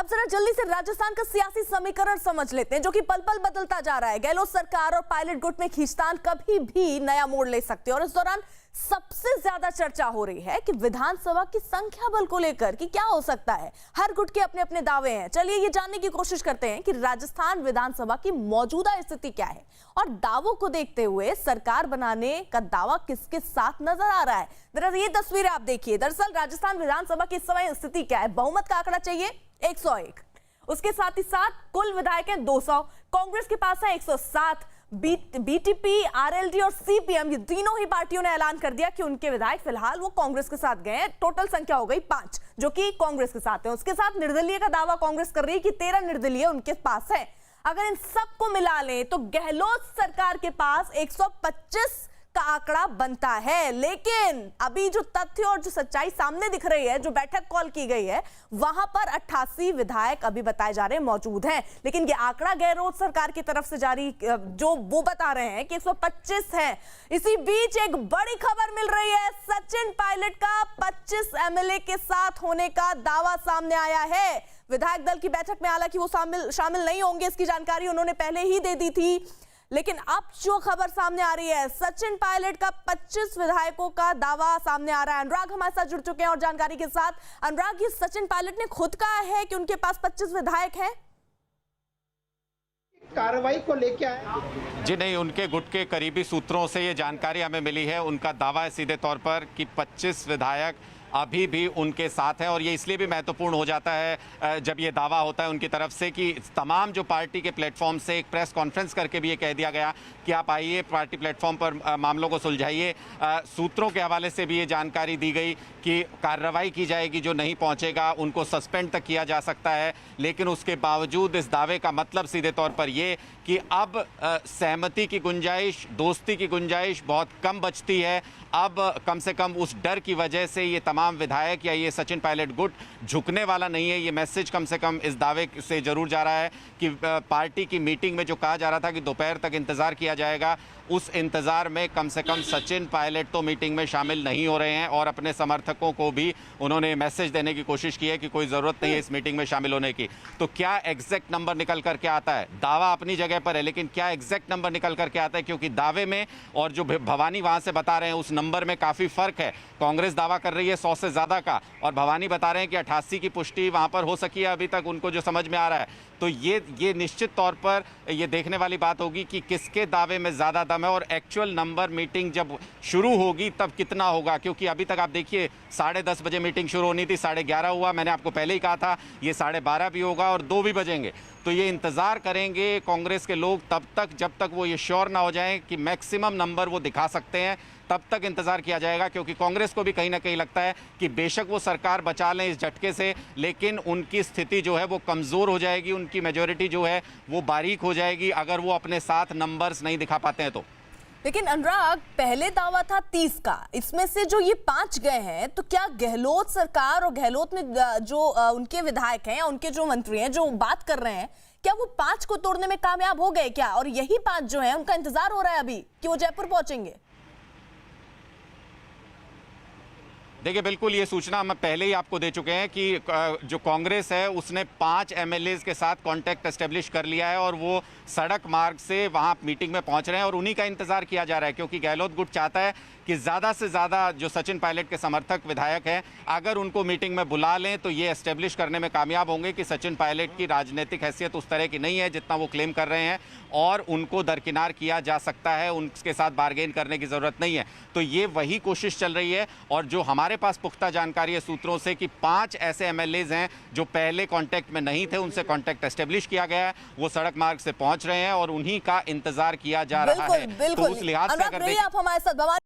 अब जरा जल्दी से राजस्थान का सियासी समीकरण समझ लेते हैं, जो कि पल पल बदलता जा रहा है। गहलोत सरकार और पायलट गुट में खींचतान कभी भी नया मोड़ ले सकती है और इस दौरान सबसे ज्यादा चर्चा हो रही है कि विधानसभा की संख्या बल को लेकर कि क्या हो सकता है। हर गुट के अपने अपने दावे हैं। चलिए ये जानने की कोशिश करते हैं कि राजस्थान विधानसभा की मौजूदा स्थिति क्या है और दावों को देखते हुए सरकार बनाने का दावा किसके साथ नजर आ रहा है। दरअसल ये तस्वीरें आप देखिए। दरअसल राजस्थान विधानसभा की इस समय स्थिति क्या है। बहुमत का आंकड़ा चाहिए 101, उसके साथ ही साथ कुल विधायक हैं 200, कांग्रेस के पास है 107, बीटीपी, आरएलडी और सीपीएम, ये तीनों ही पार्टियों ने ऐलान कर दिया कि उनके विधायक फिलहाल वो कांग्रेस के साथ गए हैं। टोटल संख्या हो गई 5, जो कि कांग्रेस के साथ है। उसके साथ निर्दलीय का दावा कांग्रेस कर रही है कि 13 निर्दलीय उनके पास है। अगर इन सबको मिला लें तो गहलोत सरकार के पास 125 का आंकड़ा बनता है। लेकिन अभी जो तथ्य और जो सच्चाई सामने दिख रही है, जो बैठक कॉल की गई है, वहां पर 88 विधायक अभी बताए जा रहे हैं मौजूद हैं। लेकिन ये आंकड़ा गहलोत सरकार की तरफ से जारी जो वो बता रहे हैं कि 125 है। इसी बीच एक बड़ी खबर मिल रही है। सचिन पायलट का 25 एमएलए के साथ होने का दावा सामने आया है। विधायक दल की बैठक में हालांकि वो शामिल नहीं होंगे, इसकी जानकारी उन्होंने पहले ही दे दी थी। लेकिन अब जो खबर सामने आ रही है, सचिन पायलट का 25 विधायकों का दावा सामने आ रहा है। अनुराग हमारे साथ जुड़ चुके हैं और जानकारी के साथ। अनुराग, ये सचिन पायलट ने खुद कहा है कि उनके पास 25 विधायक हैं। कार्रवाई को लेके आए जी नहीं, उनके गुट के करीबी सूत्रों से ये जानकारी हमें मिली है। उनका दावा है सीधे तौर पर कि 25 विधायक अभी भी उनके साथ है। और ये इसलिए भी महत्वपूर्ण हो जाता है जब ये दावा होता है उनकी तरफ से कि तमाम जो पार्टी के प्लेटफॉर्म से एक प्रेस कॉन्फ्रेंस करके भी ये कह दिया गया कि आप आइए पार्टी प्लेटफॉर्म पर मामलों को सुलझाइए। सूत्रों के हवाले से भी ये जानकारी दी गई कि कार्रवाई की जाएगी, जो नहीं पहुंचेगा उनको सस्पेंड तक किया जा सकता है। लेकिन उसके बावजूद इस दावे का मतलब सीधे तौर पर ये कि अब सहमति की गुंजाइश, दोस्ती की गुंजाइश बहुत कम बचती है। अब कम से कम उस डर की वजह से ये तमाम विधायक या ये सचिन पायलट गुट झुकने वाला नहीं है। ये मैसेज कम से कम इस दावे से जरूर जा रहा है कि पार्टी की मीटिंग में जो कहा जा रहा था कि दोपहर तक इंतजार किया जाएगा, उस इंतजार में कम से कम सचिन पायलट तो मीटिंग में शामिल नहीं हो रहे हैं। और अपने समर्थकों को भी उन्होंने मैसेज देने की कोशिश की है कि कोई ज़रूरत नहीं है इस मीटिंग में शामिल होने की। तो क्या एग्जैक्ट नंबर निकल करके आता है? दावा अपनी जगह पर है, लेकिन क्या एग्जैक्ट नंबर निकल करके आता है? क्योंकि दावे में और जो भवानी वहाँ से बता रहे हैं उस नंबर में काफ़ी फ़र्क है। कांग्रेस दावा कर रही है 100 से ज़्यादा का और भवानी बता रहे हैं कि 88 की पुष्टि वहाँ पर हो सकी है अभी तक, उनको जो समझ में आ रहा है। तो ये निश्चित तौर पर ये देखने वाली बात होगी कि किसके दावे में ज़्यादा दम है और एक्चुअल नंबर मीटिंग जब शुरू होगी तब कितना होगा। क्योंकि अभी तक आप देखिए 10:30 बजे मीटिंग शुरू होनी थी, 11:30 हुआ। मैंने आपको पहले ही कहा था ये 12:30 भी होगा और 2 भी बजेंगे। तो ये इंतज़ार करेंगे कांग्रेस के लोग तब तक जब तक वो ये श्योर ना हो जाएं कि मैक्सिमम नंबर वो दिखा सकते हैं, तब तक इंतजार किया जाएगा। क्योंकि कांग्रेस को भी कहीं ना कहीं लगता है कि बेशक वो सरकार बचा लें इस झटके से, लेकिन उनकी स्थिति जो है वो कमज़ोर हो जाएगी, उनकी मेजॉरिटी जो है वो बारीक हो जाएगी अगर वो अपने साथ नंबर्स नहीं दिखा पाते हैं तो। लेकिन अनुराग, पहले दावा था 30 का, इसमें से जो ये 5 गए हैं, तो क्या गहलोत सरकार और गहलोत में जो उनके विधायक हैं, उनके जो मंत्री हैं जो बात कर रहे हैं, क्या वो 5 को तोड़ने में कामयाब हो गए क्या? और यही 5 जो हैं उनका इंतजार हो रहा है अभी कि वो जयपुर पहुंचेंगे। देखिए, बिल्कुल ये सूचना हम पहले ही आपको दे चुके हैं कि जो कांग्रेस है उसने 5 एमएलए के साथ कांटेक्ट एस्टेब्लिश कर लिया है और वो सड़क मार्ग से वहां मीटिंग में पहुंच रहे हैं और उन्हीं का इंतजार किया जा रहा है। क्योंकि गहलोत गुट चाहता है कि ज़्यादा से ज़्यादा जो सचिन पायलट के समर्थक विधायक हैं, अगर उनको मीटिंग में बुला लें तो ये एस्टेब्लिश करने में कामयाब होंगे कि सचिन पायलट की राजनीतिक हैसियत उस तरह की नहीं है जितना वो क्लेम कर रहे हैं और उनको दरकिनार किया जा सकता है, उनके साथ बार्गेन करने की ज़रूरत नहीं है। तो ये वही कोशिश चल रही है। और जो हमारे पास पुख्ता जानकारी है सूत्रों से कि 5 ऐसे एमएलएज हैं जो पहले कांटेक्ट में नहीं थे, उनसे कांटेक्ट एस्टेब्लिश किया गया है, वो सड़क मार्ग से पहुंच रहे हैं और उन्हीं का इंतजार किया जा रहा है। तो उस लिहाज से अगर आप हमारे साथ